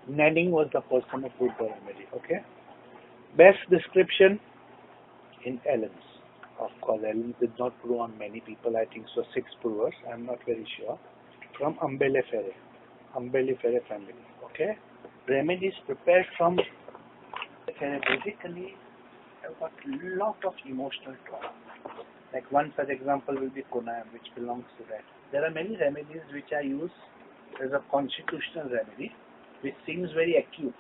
Nedding was the person who proved the remedy. Okay. Best description in Ellen's. Of course, Ellen did not prove on many people. I think so 6 provers. I'm not very sure. From Umbelliferae family. Okay. Remedies prepared from basically have got lot of emotional trauma. Like one such example will be Konam, which belongs to that. There are many remedies which I use as a constitutional remedy, which seems very acute,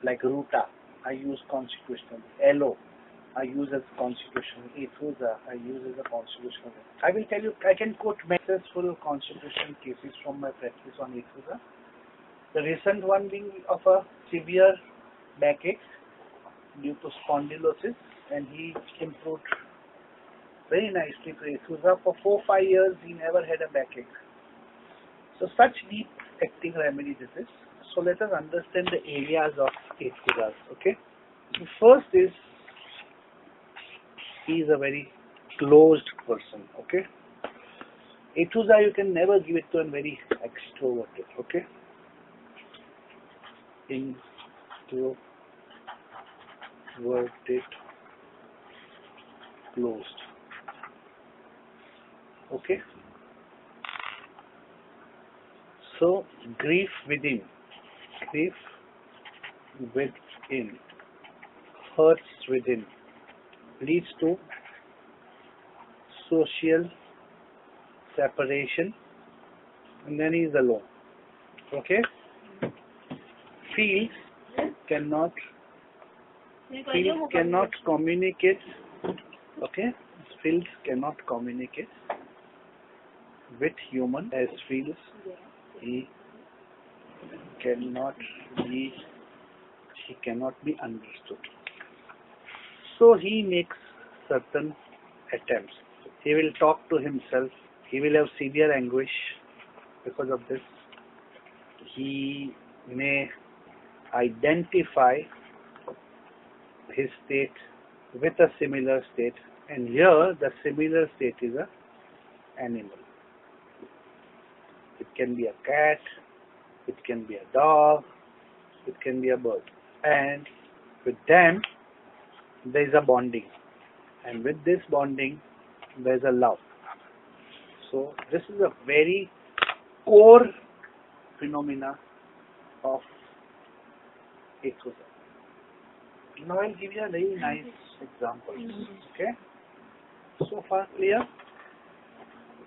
like Ruta, I use constitutional. Elo, I use as constitutional. Aethusa, I use as a constitutional. I will tell you, I can quote successful constitutional cases from my practice on Aethusa. The recent one being of a severe backache due to spondylosis, and he improved very nicely to Aethusa. For 4-5 years, he never had a backache. So such deep acting remedy this is. So let us understand the areas of Aethusas. Okay. The first is he is a very closed person. Okay. Aethusa you can never give it to a very extroverted. Okay. Introverted, closed. Okay. So grief within, hurts within, leads to social separation, and then he is alone. Okay. Feels cannot communicate. Okay. Feels cannot communicate with human as feels. He cannot be understood. So he makes certain attempts. He will talk to himself. He will have severe anguish because of this. He may identify his state with a similar state, and here the similar state is an animal. It can be a cat, it can be a dog, it can be a bird. And with them, there is a bonding. And with this bonding, there is a love. So this is a very core phenomena of Aethusa. Now I'll give you a very nice example. Okay? So far clear?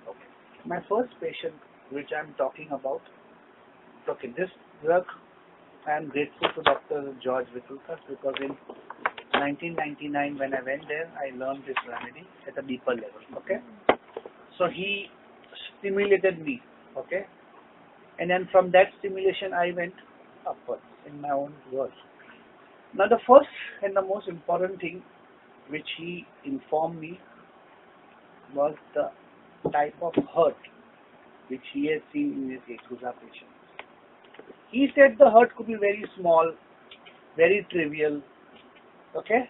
Okay. My first patient, which I'm talking about. Okay, this drug, I am grateful to Dr. George Vitulkas because in 1999 when I went there, I learned this remedy at a deeper level. Okay, so he stimulated me. Okay, and then from that stimulation I went upwards in my own world. Now the first and the most important thing which he informed me was the type of hurt which he has seen in his Aethusa patients. He said the hurt could be very small, very trivial, okay?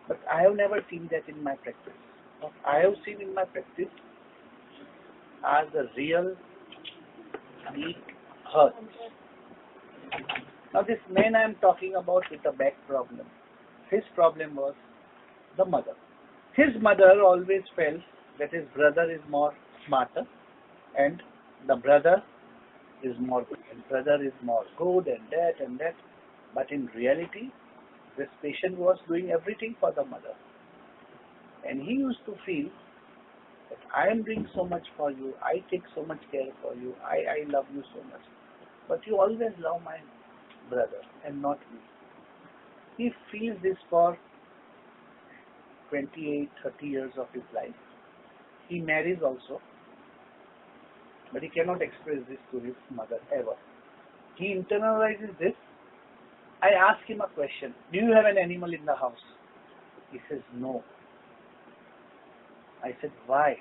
But I have never seen that in my practice. What I have seen in my practice are the real deep hurts. Now this man I am talking about with a back problem, his problem was the mother. His mother always felt that his brother is more smarter, and the brother is more good, and brother is more good, and that. But in reality, this patient was doing everything for the mother. And he used to feel that I am doing so much for you, I take so much care for you, I love you so much. But you always love my brother and not me. He feels this for 28, 30 years of his life. He marries also, but he cannot express this to his mother ever. He internalizes this. I ask him a question. Do you have an animal in the house? He says, no. I said, why?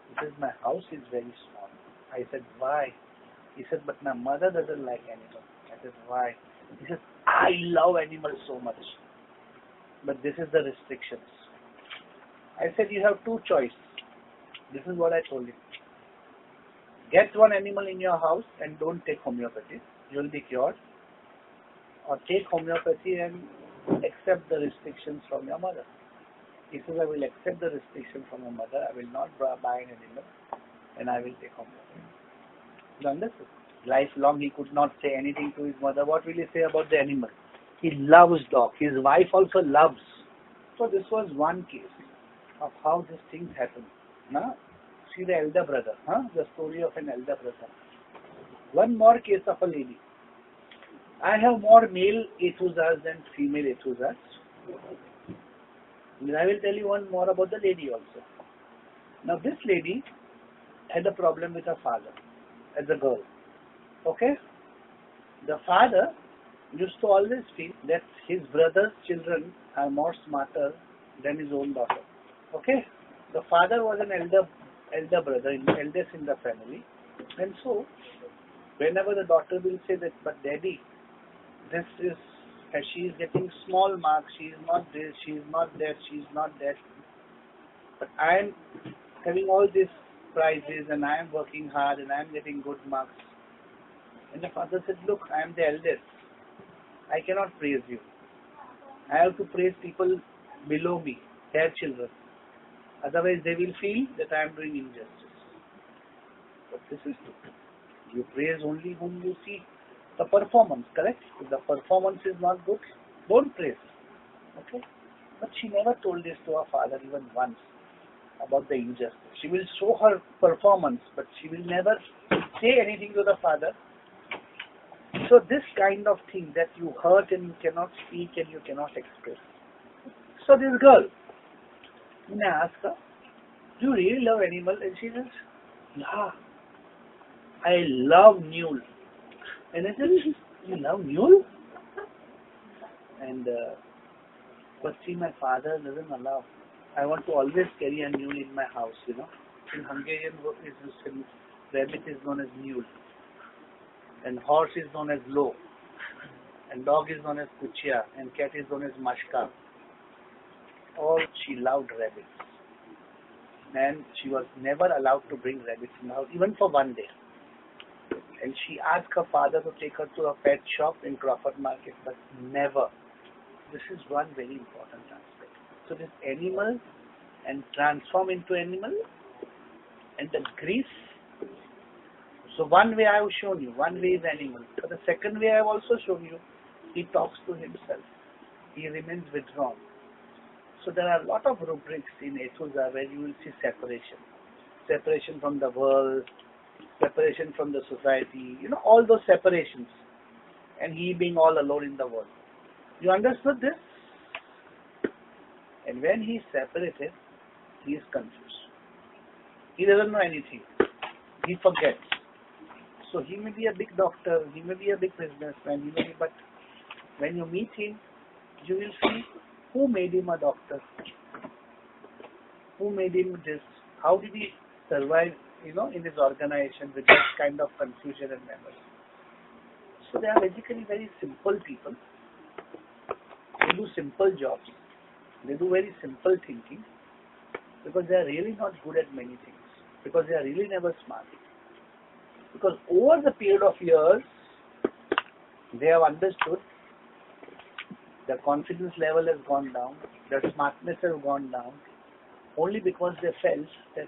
He says, my house is very small. I said, why? He said, but my mother doesn't like animals. I said, why? He says, I love animals so much. But this is the restrictions. I said, you have two choices. This is what I told him. Get one animal in your house and don't take homeopathy. You will be cured. or take homeopathy and accept the restrictions from your mother. He says, I will accept the restriction from your mother, I will not buy an animal, and I will take homeopathy. You understand? Lifelong he could not say anything to his mother. What will he say about the animal? He loves dog. His wife also loves. So this was one case of how these things happen. Now, see the elder brother, the story of an elder brother. One more case of a lady. I have more male Aethusas than female Aethusas. I will tell you one more about the lady also. Now this lady had a problem with her father as a girl. Okay? The father used to always feel that his brother's children are more smarter than his own daughter. Okay? The father was an elder brother, eldest in the family. And so, whenever the daughter will say that, but daddy, she is getting small marks, she is not this, she is not that, she is not that. But I am having all these prizes and I am working hard and I am getting good marks. And the father said, look, I am the eldest. I cannot praise you. I have to praise people below me, their children. Otherwise they will feel that I am doing injustice. But this is true. You praise only whom you see the performance, correct? If the performance is not good, don't praise. Okay? But she never told this to her father even once about the injustice. She will show her performance, but she will never say anything to the father. So this kind of thing that you hurt and you cannot speak and you cannot express. So this girl, when I asked her, do you really love animals? And she says, yeah, I love mule. And I said, you love mule? And but see, my father doesn't allow. I want to always carry a mule in my house, you know. In Hungarian, rabbit is known as mule. And horse is known as lo. And dog is known as kuchia. And cat is known as mashka. All she loved rabbits. And she was never allowed to bring rabbits in the house, even for one day. And she asked her father to take her to a pet shop in Crawford Market, but never. This is one very important aspect. So this animal and transform into animal and the grief. So one way I have shown you, one way is animal. But the second way I have also shown you, he talks to himself. He remains withdrawn. So there are a lot of rubrics in Aethusa where you will see separation. Separation from the world, separation from the society, you know, all those separations. And he being all alone in the world. You understood this? And when he is separated, he is confused. He doesn't know anything. He forgets. So he may be a big doctor, he may be a big businessman, but when you meet him, you will see who made him a doctor, who made him this, how did he survive, you know, in his organization with this kind of confusion and memory. So they are basically very simple people. They do simple jobs. They do very simple thinking because they are really not good at many things. Because they are really never smart. Because over the period of years, they have understood the confidence level has gone down, their smartness has gone down, only because they felt that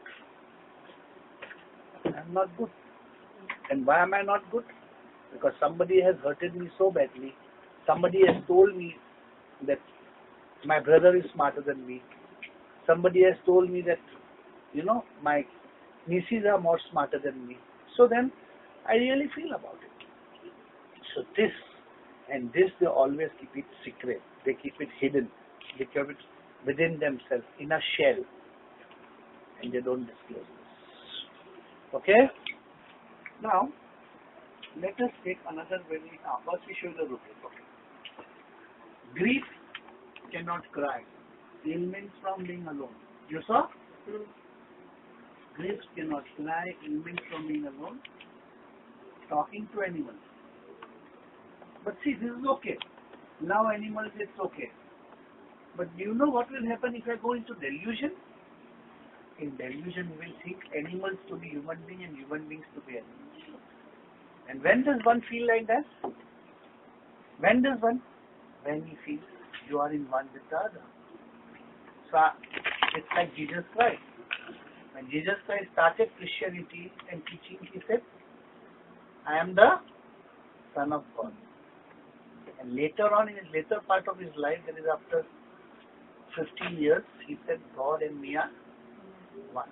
I am not good. And why am I not good? Because somebody has hurted me so badly. Somebody has told me that my brother is smarter than me. Somebody has told me that, you know, my nieces are more smarter than me. So then, I really feel about it. So this and this, they always keep it secret. They keep it hidden. They keep it within themselves, in a shell. And they don't disclose this. Okay? Now, let us take another very, first we show the rubric. Okay. Grief cannot cry. Ailments from being alone. You saw? Grief cannot cry. Ailments from being alone. Talking to animals. But see, this is okay. Now animals, it's okay. But do you know what will happen if I go into delusion? In delusion, we will think animals to be human beings and human beings to be animals. And when does one feel like that? When does one? When you feel you are in one with the other. So it's like Jesus Christ. When Jesus Christ started Christianity and teaching, he said, I am the Son of God. And later on, in the later part of his life, that is after 50 years, he said, God and me are one.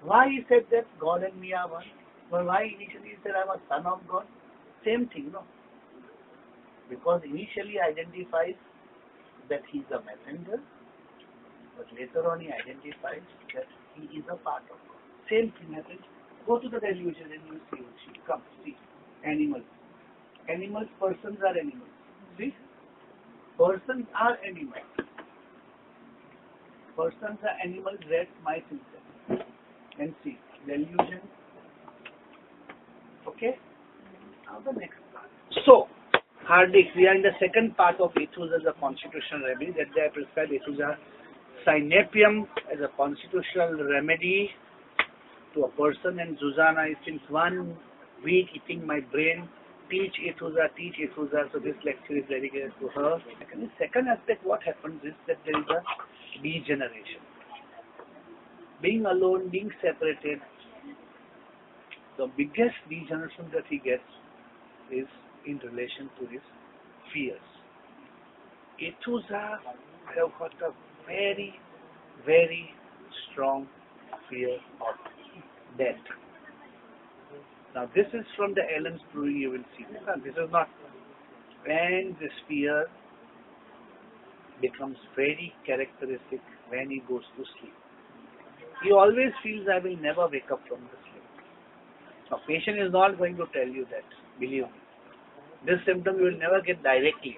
Why he said that God and me are one? Well, why initially he said I am a son of God? Same thing, no? Because initially he identifies that he is a messenger, but later on he identifies that he is a part of God. Same thing happens. Go to the delusion and you see. Come, see. Animals. Animals, persons are animals. See? Persons are animals. Persons are animals, rest, mice, insects. And see. Delusion. Okay? Now the next part. So, Hardik, we are in the second part of Aethusa as a constitutional remedy, that they have prescribed Aethusa Cynapium as a constitutional remedy to a person, and Zuzana is since 1 week eating my brain. Teach Aethusa. So this lecture is dedicated to her. And the second aspect, what happens is that there is a degeneration. Being alone, being separated, the biggest degeneration that he gets is in relation to his fears. Aethusa have got a very, very strong fear of death. Now this is from the Ellen's Brewery, you will see. This is not. And this fear becomes very characteristic when he goes to sleep. He always feels, I will never wake up from the sleep. Now patient is not going to tell you that, believe me. This symptom you will never get directly,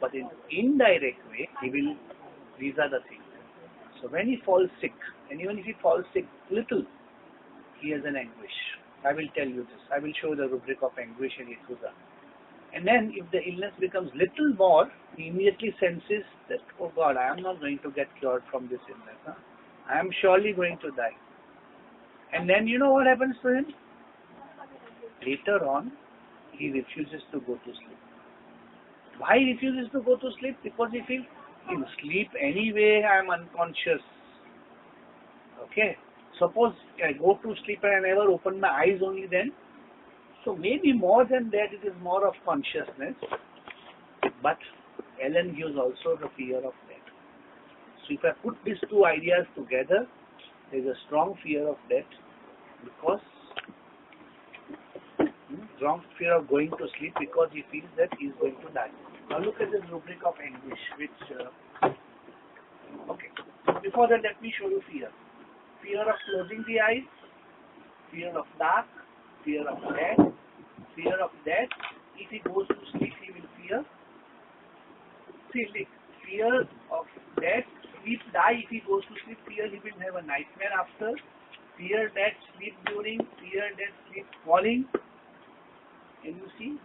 but in indirect way, he will. These are the things. So when he falls sick, and even if he falls sick little, he has an anguish. I will tell you this. I will show the rubric of anguish in Aethusa. And then if the illness becomes little more, he immediately senses that, oh God, I am not going to get cured from this illness. Huh? I am surely going to die. And then you know what happens to him? Later on, he refuses to go to sleep. Why he refuses to go to sleep? Because he feels in sleep anyway I am unconscious. Okay. Suppose I go to sleep and I never open my eyes only then. So maybe more than that it is more of consciousness. But Ellen gives also the fear of death. So if I put these two ideas together, there is a strong fear of death because strong fear of going to sleep because he feels that he is going to die. Now look at this rubric of anguish which okay. Before that let me show you fear. Fear of closing the eyes, fear of dark, fear of death, fear of death. If he goes to sleep, he will fear. See, fear of death, sleep, die. If he goes to sleep, fear he will have a nightmare after. Fear death, sleep during. Fear death, sleep falling. Can you see?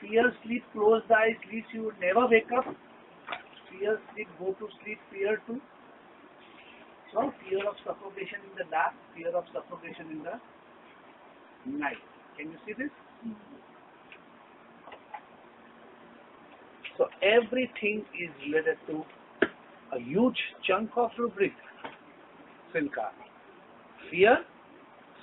Fear sleep, close the eyes, sleep, you would never wake up. Fear sleep, go to sleep, fear to. So, fear of suffocation in the dark, fear of suffocation in the night. Can you see this? So, everything is related to a huge chunk of rubric. Silka. Fear,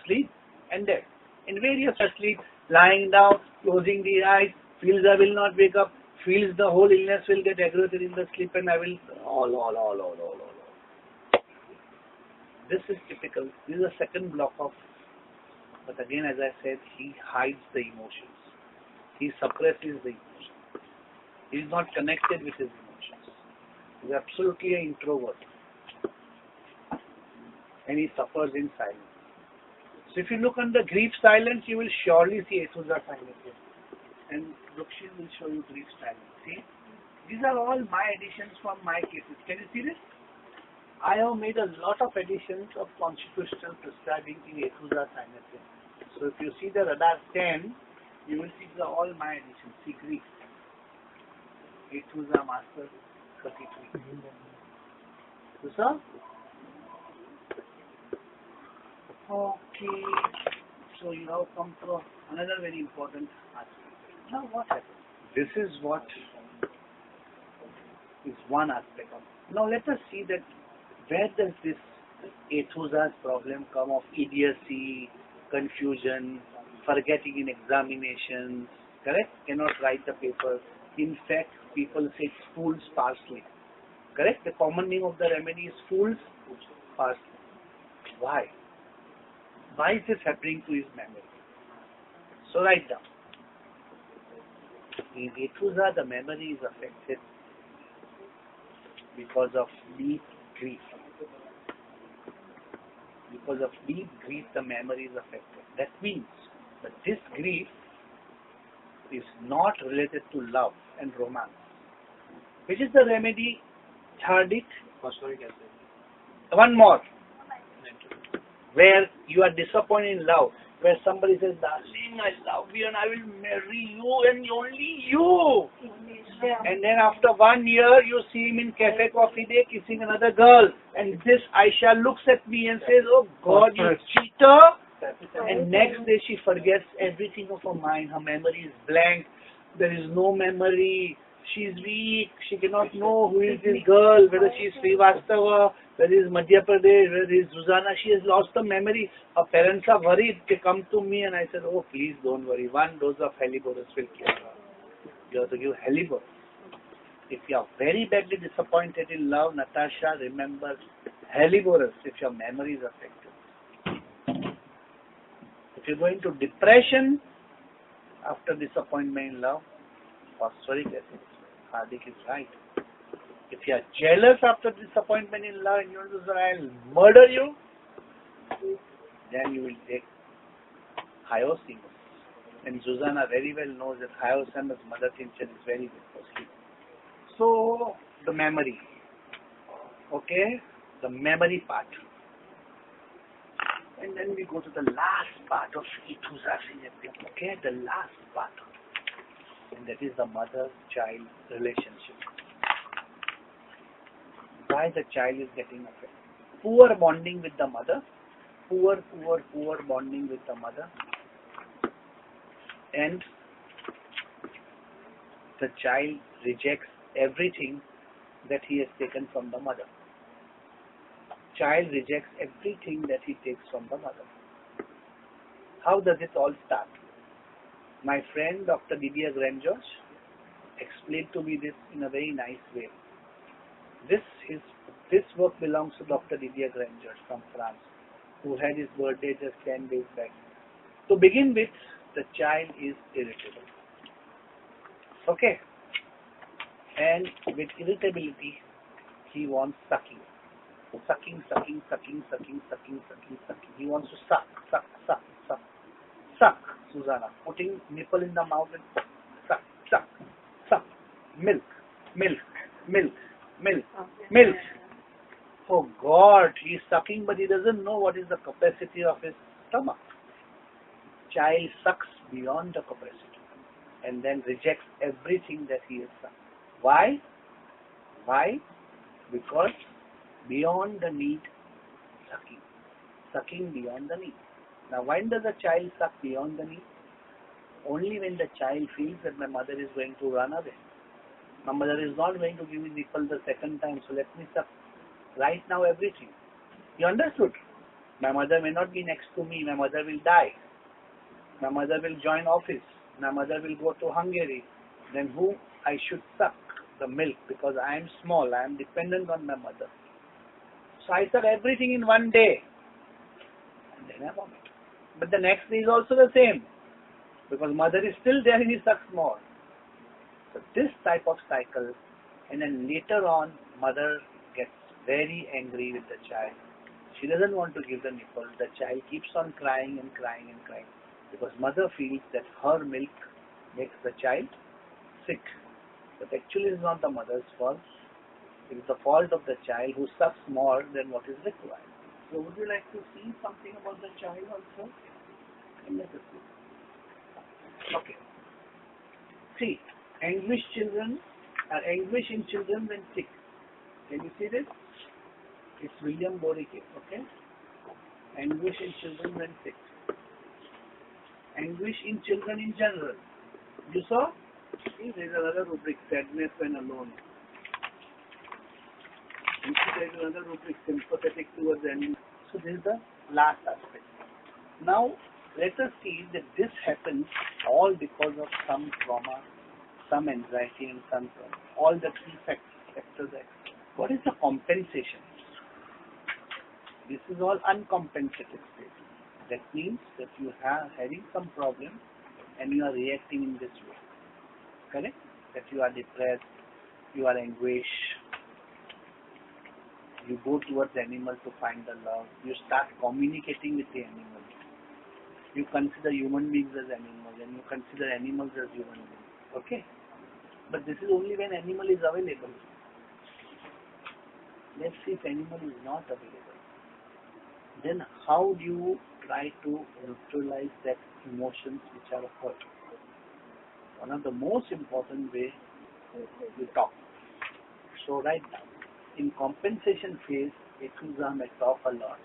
sleep, and death. In various sleep, lying down, closing the eyes, feels I will not wake up, feels the whole illness will get aggravated in the sleep and I will all. This is typical. This is the second block of, but again as I said, he hides the emotions. He suppresses the emotions. He is not connected with his emotions. He is absolutely an introvert. And he suffers in silence. So if you look under grief silence, you will surely see Aethusa Cynapium. And Rukshin will show you grief silence. See? These are all my additions from my cases. Can you see this? I have made a lot of additions of constitutional prescribing in Aethusa Cynapium. So if you see the radar 10, you will see these are all my additions. See grief. Aethusa Master 33. Aethusa? Okay. So you have come to another very important aspect. Now what happens? This is what is one aspect of it. Now let us see that where does this Aethusa's problem come of idiocy, confusion, forgetting in examinations, correct? Cannot write the paper. In fact, people say fools parsley. Correct? The common name of the remedy is fools parsley. Why? Why is this happening to his memory? So write down. In Aethusa, the memory is affected because of deep grief. Because of deep grief, the memory is affected. That means that this grief is not related to love and romance. Which is the remedy? Third, Phosphoric acid. one more. Where you are disappointed in love. Where somebody says, darling, I love you and I will marry you and only you. And then after 1 year, you see him in cafe coffee day kissing another girl. And this Aisha looks at me and says, oh God, you cheater. And next day she forgets everything of her mind. Her memory is blank. There is no memory. She is weak. She cannot know who is this girl, whether she is Srivastava, whether it is Madhya Pradesh, whether it is Susanna. She has lost the memory. Her parents are worried. They come to me and I said, oh, please don't worry. 1 dose of Heliborus will cure her. You have to give Heliborus. If you are very badly disappointed in love, Natasha, remember Heliborus if your memory is affected. If you go into depression after disappointment in love, phosphoric acid. Hardik is right. If you are jealous after disappointment in love and you want to say, I'll murder you, then you will take Hyoscyamus. And Susanna very well knows that Hyoscyamus mother tincture is very good for sleep. So, the memory. Okay? The memory part. And then we go to the last part of Aethusa Cynapium. Okay? The last part. And that is the mother-child relationship. Why the child is getting affected? Poor bonding with the mother. Poor bonding with the mother. And the child rejects everything that he has taken from the mother. Child rejects everything that he takes from the mother. How does it all start? My friend Dr. Didier Grangeorge explained to me this in a very nice way. This work belongs to Dr. Didier Grangeorge from France, who had his birthday just 10 days back. To begin with, the child is irritable. Okay? And with irritability, he wants sucking. Sucking. He wants to suck, Susanna. Putting nipple in the mouth and suck. Milk. Oh God, he is sucking, but he doesn't know what is the capacity of his stomach. Child sucks beyond the capacity and then rejects everything that he has sucked. Why? Because beyond the need, sucking beyond the need. Now, when does a child suck beyond the need? Only when the child feels that my mother is going to run away. My mother is not going to give me nipple the second time, so let me suck right now everything. You understood? My mother may not be next to me. My mother will die. My mother will join office. My mother will go to Hungary. Then who I should suck? The milk, because I am small. I am dependent on my mother. So I suck everything in 1 day. And then I vomit. But the next day is also the same. Because mother is still there and he sucks more. So this type of cycle, and then later on, mother gets very angry with the child. She doesn't want to give the nipple. The child keeps on crying. Because mother feels that her milk makes the child sick. But actually it's not the mother's fault. It is the fault of the child who sucks more than what is required. So would you like to see something about the child also? Let us see. Okay. See, anguish in children when sick. Can you see this? It's William Borey case, okay? Anguish in children when sick. Anguish in children in general. You saw? See, there is another rubric, sadness when alone. And see, there is another rubric, sympathetic towards animals. So this is the last aspect. Now, let us see that this happens all because of some trauma, some anxiety, and some trauma. All the three factors. What is the compensation? This is all uncompensated state. That means that you are having some problem and you are reacting in this way. Correct? That you are depressed, you are anguished, you go towards the animal to find the love, you start communicating with the animal. You consider human beings as animals and you consider animals as human beings. Okay? But this is only when animal is available. Let's see if animal is not available. Then how do you try to neutralize that emotions which are hurt? One of the most important ways you talk. So right now, in compensation phase, Aethusa may talk a lot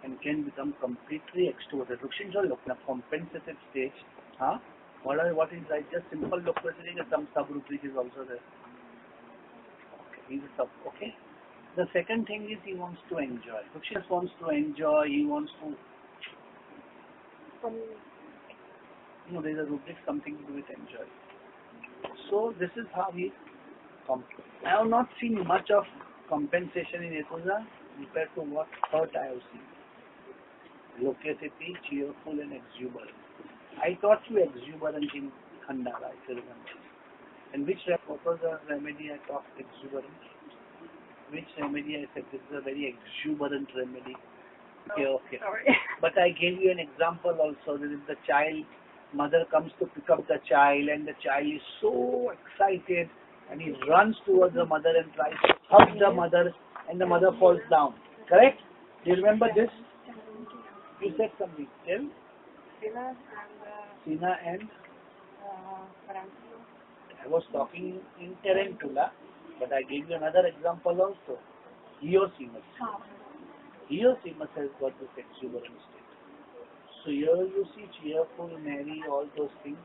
and can become completely extroverted. In a compensated stage, what is like just simple loquacity, some sub-rubric is also there. Okay, he's a sub, okay. The second thing is he wants to enjoy. Rukshin wants to enjoy, he wants to... No, there is a rubric, something to do with enjoy. So this is how he... I have not seen much of compensation in Aethusa compared to what hurt I have seen. Loquacity, cheerful and exuberant. I taught you exuberant in Khandala, I still remember. And what was the remedy I taught exuberant? Which remedy I said this is a very exuberant remedy? Okay. Sorry. But I gave you an example also. This is the child, mother comes to pick up the child and the child is so excited and he runs towards the mother and tries to hug the mother and the mother falls down. Correct? Do you remember this? You said something. Tell. Sina and I was talking in Tarantula, but I gave you another example also. Eosimus. Eosimus has got this exuberant state. So here you see cheerful, merry, all those things.